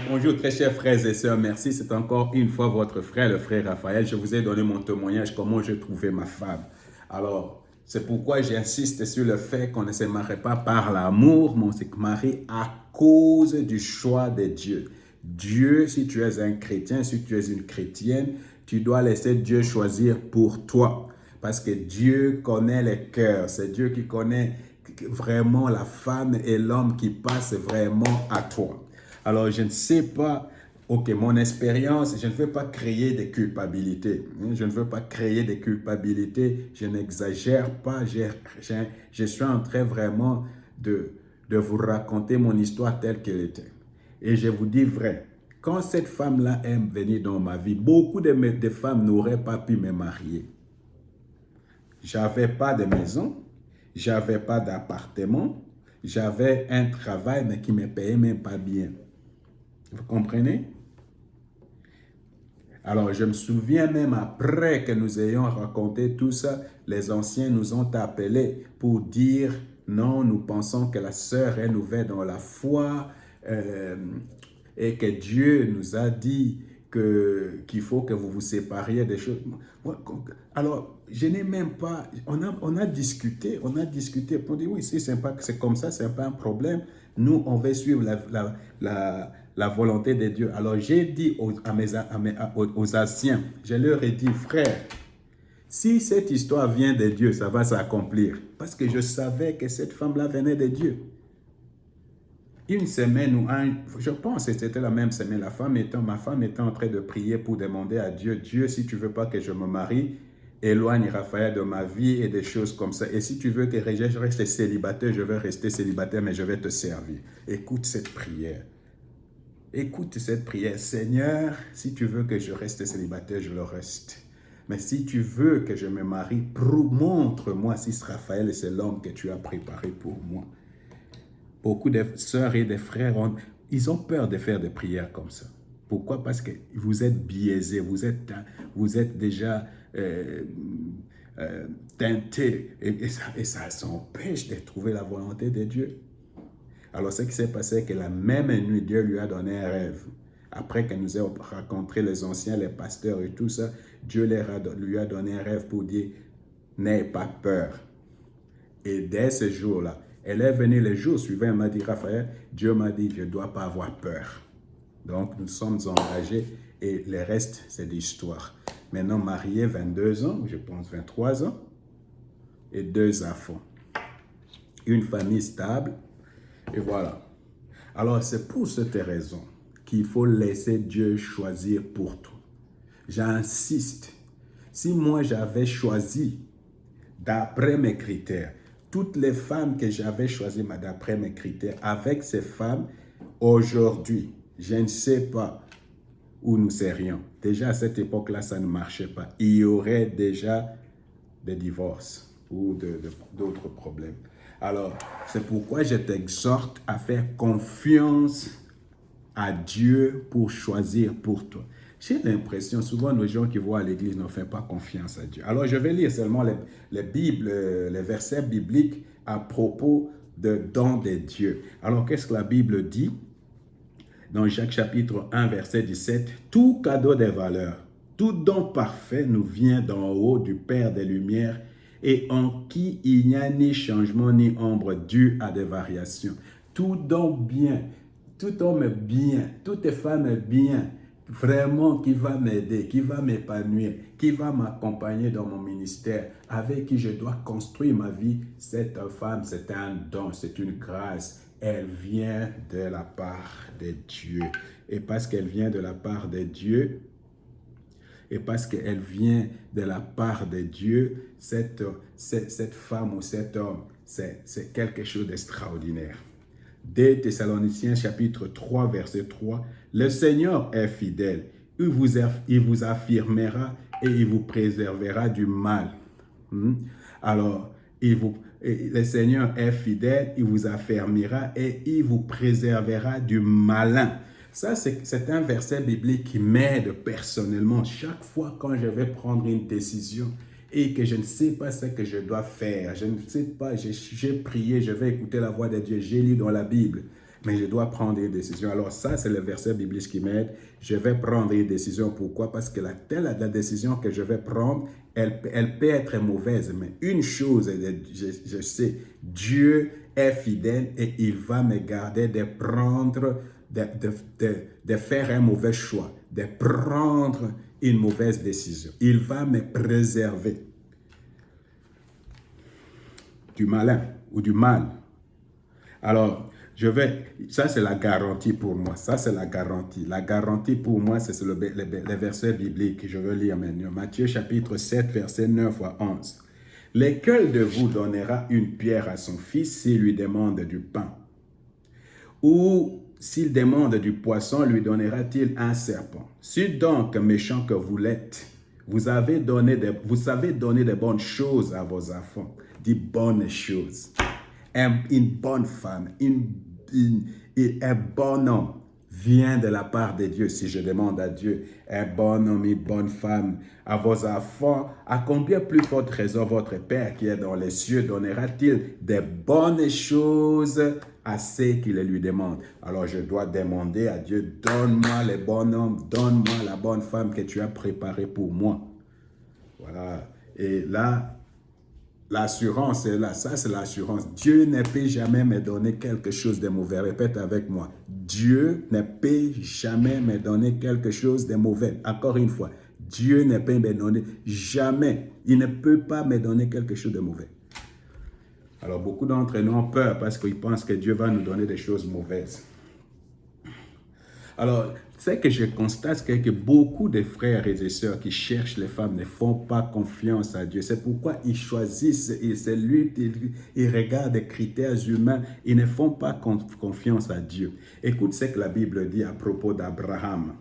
Bonjour très chers frères et sœurs, merci. C'est encore une fois votre frère, le frère Raphaël. Je vous ai donné mon témoignage, comment j'ai trouvé ma femme. Alors, c'est pourquoi j'insiste sur le fait qu'on ne se marie pas par l'amour, mais on se marie à cause du choix de Dieu. Dieu, si tu es un chrétien, si tu es une chrétienne, tu dois laisser Dieu choisir pour toi. Parce que Dieu connaît les cœurs. C'est Dieu qui connaît vraiment la femme et l'homme qui passe vraiment à toi. Alors, je ne sais pas, ok, mon expérience, je ne veux pas créer des culpabilités. Je ne veux pas créer des culpabilités. Je n'exagère pas. Je suis en train vraiment de vous raconter mon histoire telle qu'elle était. Et je vous dis vrai, quand cette femme-là est venue dans ma vie, beaucoup de femmes n'auraient pas pu me marier. J'avais pas de maison, j'avais pas d'appartement, j'avais un travail mais qui me payait même pas bien. Vous comprenez? Alors, je me souviens même après que nous ayons raconté tout ça, les anciens nous ont appelés pour dire non, nous pensons que la sœur est nouvelle dans la foi et que Dieu nous a dit qu'il faut que vous vous sépariez des choses. Alors, je n'ai même pas, on a discuté pour dire oui, c'est comme ça, c'est pas un problème. Nous, on va suivre la volonté de Dieu. Alors, j'ai dit aux anciens, je leur ai dit, frère, si cette histoire vient de Dieu, ça va s'accomplir. Parce que je savais que cette femme-là venait de Dieu. Une semaine ou je pense que c'était la même semaine, ma femme était en train de prier pour demander à Dieu, Dieu, si tu veux pas que je me marie, éloigne Raphaël de ma vie et des choses comme ça. Et si tu veux que je reste célibataire, je vais rester célibataire, mais je vais te servir. Écoute cette prière. Écoute cette prière. Seigneur, si tu veux que je reste célibataire, je le reste. Mais si tu veux que je me marie, montre-moi si Raphaël c'est l'homme que tu as préparé pour moi. Beaucoup de sœurs et de frères, ils ont peur de faire des prières comme ça. Pourquoi? Parce que vous êtes biaisés, vous êtes déjà teintés et ça s'empêche de trouver la volonté de Dieu. Alors, ce qui s'est passé, c'est que la même nuit, Dieu lui a donné un rêve. Après que nous ayons rencontré les anciens, les pasteurs et tout ça, Dieu lui a donné un rêve pour dire, n'aie pas peur. Et dès ce jour-là, elle est venue le jour suivant, elle m'a dit, Raphaël, Dieu m'a dit, je ne dois pas avoir peur. Donc, nous sommes engagés et le reste, c'est l'histoire. Maintenant, marié 22 ans, je pense 23 ans, et 2 enfants. Une famille stable, et voilà. Alors, c'est pour cette raison qu'il faut laisser Dieu choisir pour toi. J'insiste. Si moi, j'avais choisi d'après mes critères, toutes les femmes que j'avais choisies d'après mes critères, avec ces femmes, aujourd'hui, je ne sais pas où nous serions. Déjà, à cette époque-là, ça ne marchait pas. Il y aurait déjà des divorces ou d'autres problèmes. Alors, c'est pourquoi je t'exhorte à faire confiance à Dieu pour choisir pour toi. J'ai l'impression, souvent, nos gens qui vont à l'église ne font pas confiance à Dieu. Alors, je vais lire seulement les versets bibliques à propos de dons de Dieu. Alors, qu'est-ce que la Bible dit? Dans Jacques chapitre 1, verset 17, « Tout cadeau de valeur, tout don parfait nous vient d'en haut du Père des Lumières et en qui il n'y a ni changement ni ombre dû à des variations. » Tout don bien, tout homme bien, toute femme bien, vraiment qui va m'aider, qui va m'épanouir, qui va m'accompagner dans mon ministère, avec qui je dois construire ma vie, cette femme, c'est un don, c'est une grâce. Elle vient de la part de Dieu. Et parce qu'elle vient de la part de Dieu, et parce qu'elle vient de la part de Dieu, cette femme ou cet homme, c'est quelque chose d'extraordinaire. Des Thessaloniciens chapitre 3, verset 3, « Le Seigneur est fidèle, il vous affirmera et il vous préservera du mal. » Alors, le Seigneur est fidèle, il vous affermira et il vous préservera du malin. Ça, c'est un verset biblique qui m'aide personnellement. Chaque fois quand je vais prendre une décision et que je ne sais pas ce que je dois faire, je ne sais pas, j'ai prié, je vais écouter la voix de Dieu, j'ai lu dans la Bible. mais je dois prendre une décision. Alors ça, c'est le verset biblique qui m'aide. Je vais prendre une décision. Pourquoi? Parce que la décision que je vais prendre, elle peut être mauvaise. Mais une chose, je sais, Dieu est fidèle et il va me garder de prendre, de faire un mauvais choix, de prendre une mauvaise décision. Il va me préserver du malin ou du mal. Alors, ça c'est la garantie pour moi. Ça c'est la garantie. La garantie pour moi, c'est le verset biblique que je veux lire maintenant. Matthieu chapitre 7, verset 9 à 11. Lequel de vous donnera une pierre à son fils s'il lui demande du pain? Ou s'il demande du poisson, lui donnera-t-il un serpent? Si donc, méchant que vous l'êtes, vous savez donner de bonnes choses à vos enfants, des bonnes choses. Une bonne femme, un bon homme vient de la part de Dieu. Si je demande à Dieu, un bon homme, une bonne femme, à vos enfants, à combien plus forte raison votre Père qui est dans les cieux donnera-t-il des bonnes choses à ceux qui les lui demandent? Alors je dois demander à Dieu, donne-moi les bons hommes, donne-moi la bonne femme que tu as préparée pour moi. Voilà. Et là, l'assurance est là, ça c'est l'assurance. Dieu ne peut jamais me donner quelque chose de mauvais. Répète avec moi. Dieu ne peut jamais me donner quelque chose de mauvais. Encore une fois, Dieu ne peut me donner jamais. Il ne peut pas me donner quelque chose de mauvais. Alors beaucoup d'entre nous ont peur parce qu'ils pensent que Dieu va nous donner des choses mauvaises. Alors, ce que je constate, c'est que beaucoup de frères et de sœurs qui cherchent les femmes ne font pas confiance à Dieu. C'est pourquoi ils choisissent, ils regardent des critères humains, ils ne font pas confiance à Dieu. Écoute ce que la Bible dit à propos d'Abraham.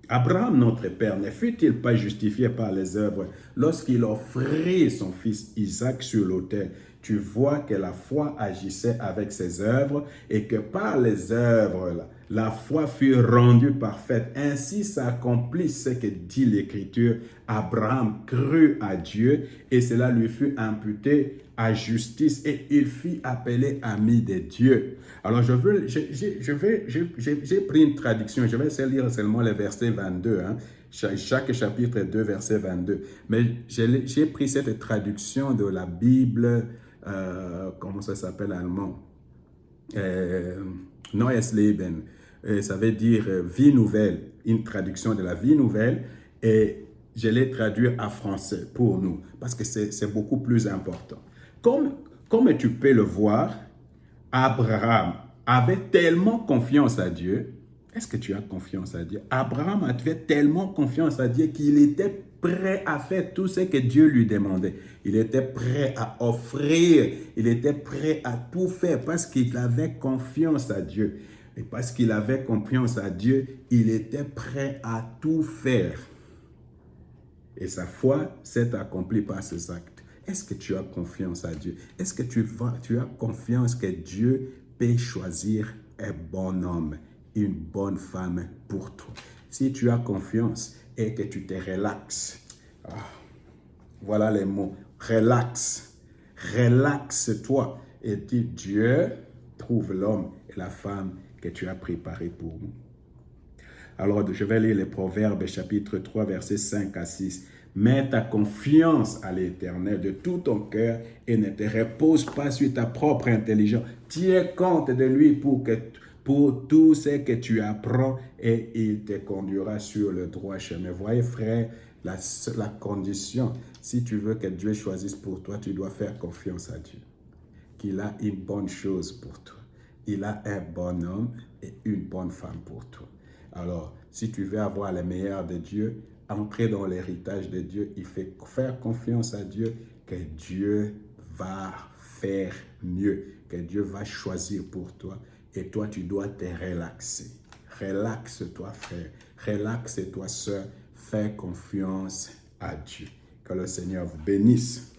Abraham, notre père, ne fut-il pas justifié par les œuvres lorsqu'il offrit son fils Isaac sur l'autel? Tu vois que la foi agissait avec ses œuvres et que par les œuvres, la foi fut rendue parfaite. Ainsi s'accomplit ce que dit l'Écriture. Abraham crut à Dieu et cela lui fut imputé à justice et il fut appelé ami de Dieu. Alors j'ai pris une traduction, je vais lire seulement le verset 22, hein. Chaque chapitre 2, verset 22. Mais j'ai pris cette traduction de la Bible, comment ça s'appelle en allemand? Neues Leben. Ça veut dire vie nouvelle, une traduction de la vie nouvelle. Et je l'ai traduit en français pour nous, parce que c'est beaucoup plus important. Comme tu peux le voir, Abraham avait tellement confiance à Dieu. Est-ce que tu as confiance à Dieu? Abraham avait tellement confiance à Dieu qu'il était prêt à faire tout ce que Dieu lui demandait. Il était prêt à offrir, il était prêt à tout faire parce qu'il avait confiance à Dieu. Et parce qu'il avait confiance à Dieu, il était prêt à tout faire. Et sa foi s'est accomplie par ses actes. Est-ce que tu as confiance à Dieu? Est-ce que tu as confiance que Dieu peut choisir un bon homme, une bonne femme pour toi? Si tu as confiance et que tu te relaxes, voilà les mots, relaxe, relaxe-toi et dis Dieu trouve l'homme et la femme que tu as préparé pour nous. Alors, je vais lire les Proverbes, chapitre 3, versets 5 à 6. Mets ta confiance à l'Éternel de tout ton cœur et ne te repose pas sur ta propre intelligence. Tiens compte de lui pour tout ce que tu apprends et il te conduira sur le droit chemin. Voyez, frère, la condition, si tu veux que Dieu choisisse pour toi, tu dois faire confiance à Dieu. Qu'il a une bonne chose pour toi. Il a un bon homme et une bonne femme pour toi. Alors, si tu veux avoir le meilleur de Dieu, entrer dans l'héritage de Dieu, il faut faire confiance à Dieu que Dieu va faire mieux, que Dieu va choisir pour toi. Et toi, tu dois te relaxer. Relaxe-toi, frère. Relaxe-toi, sœur. Fais confiance à Dieu. Que le Seigneur vous bénisse.